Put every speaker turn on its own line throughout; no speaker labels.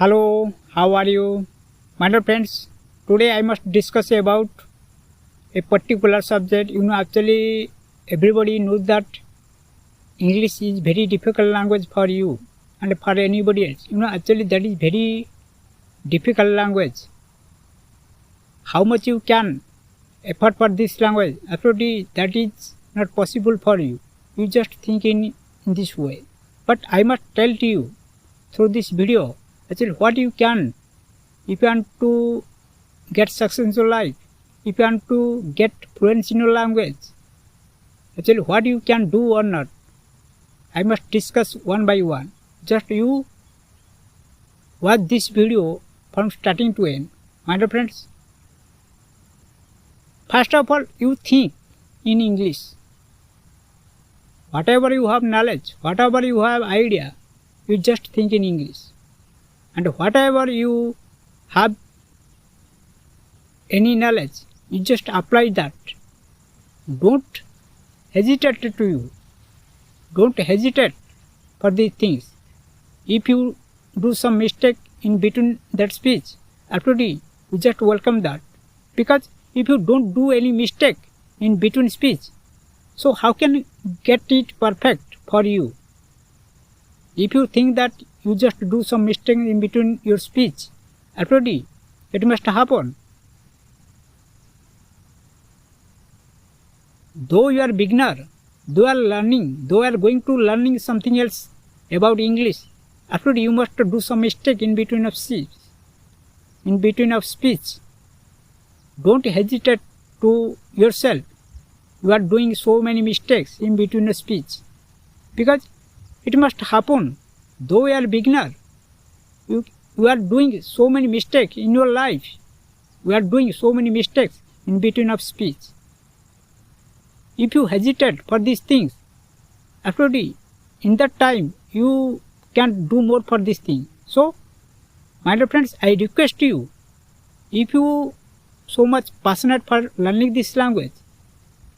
Hello, how are you? My dear friends, today I must discuss about a particular subject. Actually everybody knows that English is very difficult language for you and for anybody else. Actually that is very difficult language. How much you can effort for this language, actually that is not possible for you. You just think in this way. But I must tell to you through this video, actually what you can, if you want to get success in your life, if you want to get fluency in your language, actually what you can do or not, I must discuss one by one. Just you watch this video from starting to end, my dear friends. First of all, you think in English. Whatever you have knowledge, whatever you have idea, you just think in English. And whatever you have any knowledge, you just apply that. Don't hesitate to you. Don't hesitate for these things. If you do some mistake in between that speech, actually you just welcome that. Because if you don't do any mistake in between speech, so how can you get it perfect for you? If you think that you just do some mistake in between your speech, actually it must happen. Though you are beginner, though you are learning, though you are going to learning something else about English, actually you must do some mistake in between of speech. In between of speech, don't hesitate to yourself. You are doing so many mistakes in between a speech, because it must happen. Though you are beginner, you are doing so many mistakes in your life. You are doing so many mistakes in between of speech. If you hesitate for these things, actually in that time you can do more for this thing. So, my dear friends, I request you, if you so much passionate for learning this language,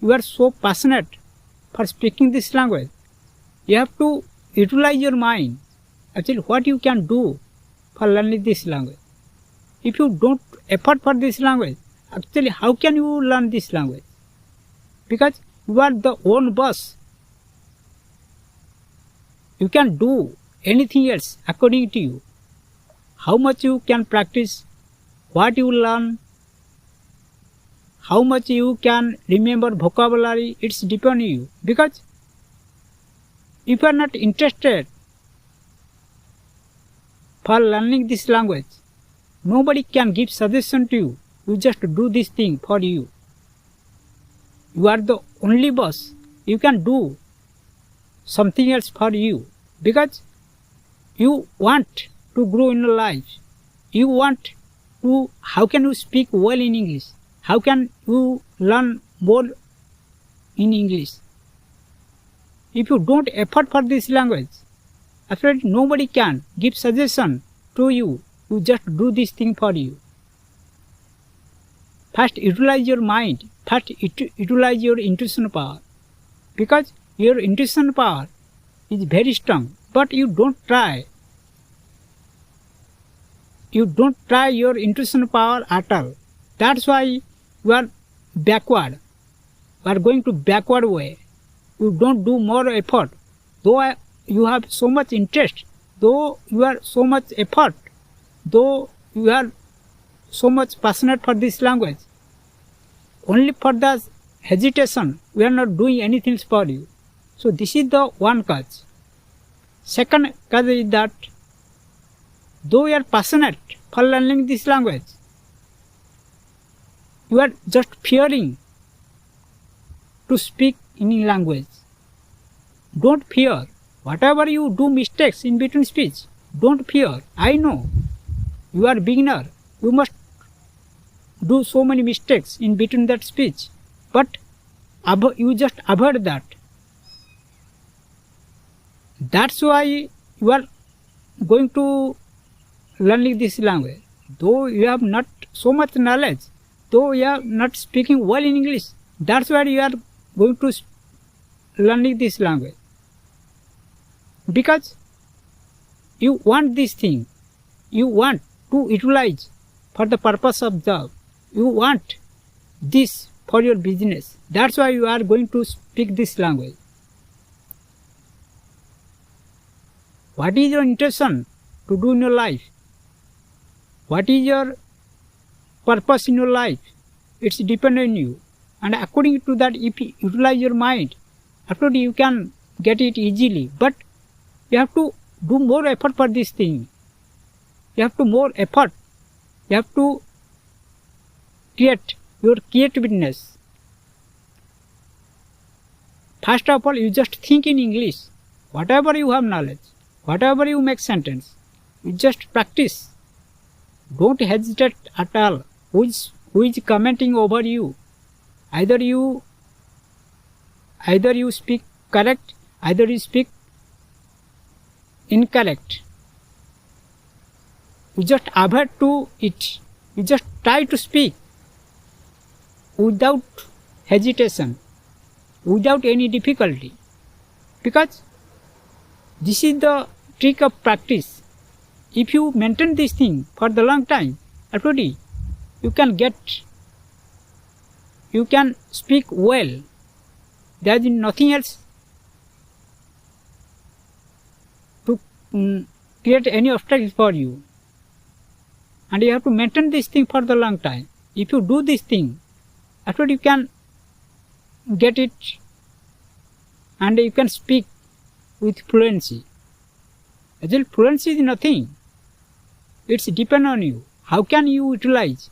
you are so passionate for speaking this language, you have to utilize your mind. Actually what you can do for learning this language. If you don't effort for this language, actually how can you learn this language? Because you are the own boss. You can do anything else according to you. How much you can practice, what you learn, how much you can remember vocabulary, it's depend on you. Because if you are not interested for learning this language, nobody can give suggestion to you. You just do this thing for you. You are the only boss. You can do something else for you. Because you want to grow in your life. You want to, how can you speak well in English? How can you learn more in English? If you don't effort for this language, actually nobody can give suggestion to you. You just do this thing for you. First utilize your mind. First utilize your intuition power. Because your intuition power is very strong. But you don't try. You don't try your intuition power at all. That's why you are backward. You are going to backward way. You don't do more effort. Though you have so much interest, though you are so much effort, though you are so much passionate for this language, only for the hesitation, we are not doing anything for you. So this is the one cause. Second cause is that though you are passionate for learning this language, you are just fearing to speak in language. Don't fear. Whatever you do mistakes in between speech, don't fear. I know you are beginner. You must do so many mistakes in between that speech. But you just avoid that. That's why you are going to learning this language. Though you have not so much knowledge, though you are not speaking well in English, that's why you are going to learning this language. Because you want this thing. you want to utilize for the purpose of job. You want this for your business. That's why you are going to speak this language. What is your intention to do in your life? What is your purpose in your life? It's dependent on you. And according to that, if you utilize your mind, after you can get it easily. But you have to do more effort for this thing. You have to more effort. You have to create your creativeness. First of all, you just think in English. Whatever you have knowledge, whatever you make sentence, you just practice. Don't hesitate at all. Who is commenting over you? Either you speak correct, either you speak incorrect. You just avoid to it. You just try to speak without hesitation, without any difficulty. Because this is the trick of practice. If you maintain this thing for the long time, already you can speak well. There is nothing else to create any obstacle for you. And you have to maintain this thing for the long time. If you do this thing, after you can get it and you can speak with fluency. Actually, fluency is nothing. It's depend on you. How can you utilize?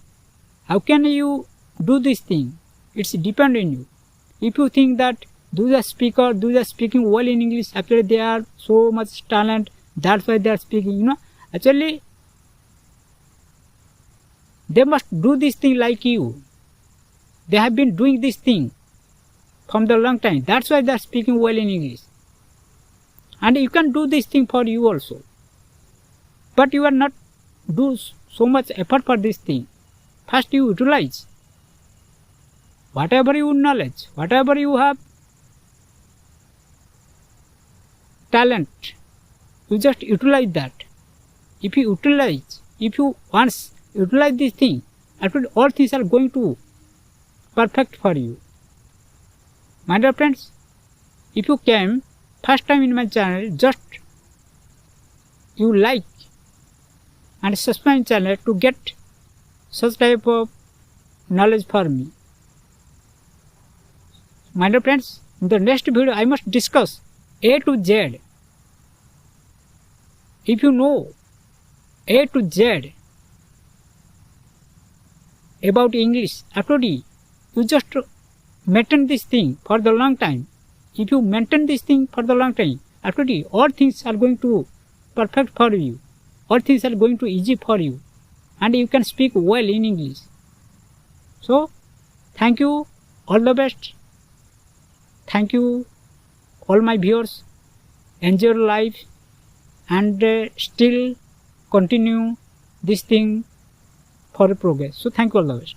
How can you do this thing? It's depend on you. If you think that those are speaking well in English, actually they are so much talent, that's why they are speaking, Actually, they must do this thing like you. They have been doing this thing from the long time. That's why they are speaking well in English. And you can do this thing for you also. But you are not do so much effort for this thing. First you utilize whatever you knowledge, whatever you have talent, you just utilize that. If you once utilize this thing, after all things are going to perfect for you. My dear friends, if you came first time in my channel, just you like and subscribe my channel to get such type of knowledge for me. My dear friends, in the next video I must discuss A to Z. If you know A to Z about English, after you just maintain this thing for the long time. If you maintain this thing for the long time, after all things are going to perfect for you. All things are going to easy for you. And you can speak well in English. So, thank you. All the best. Thank you, all my viewers. Enjoy your life and still continue this thing for progress. So, thank you all the best.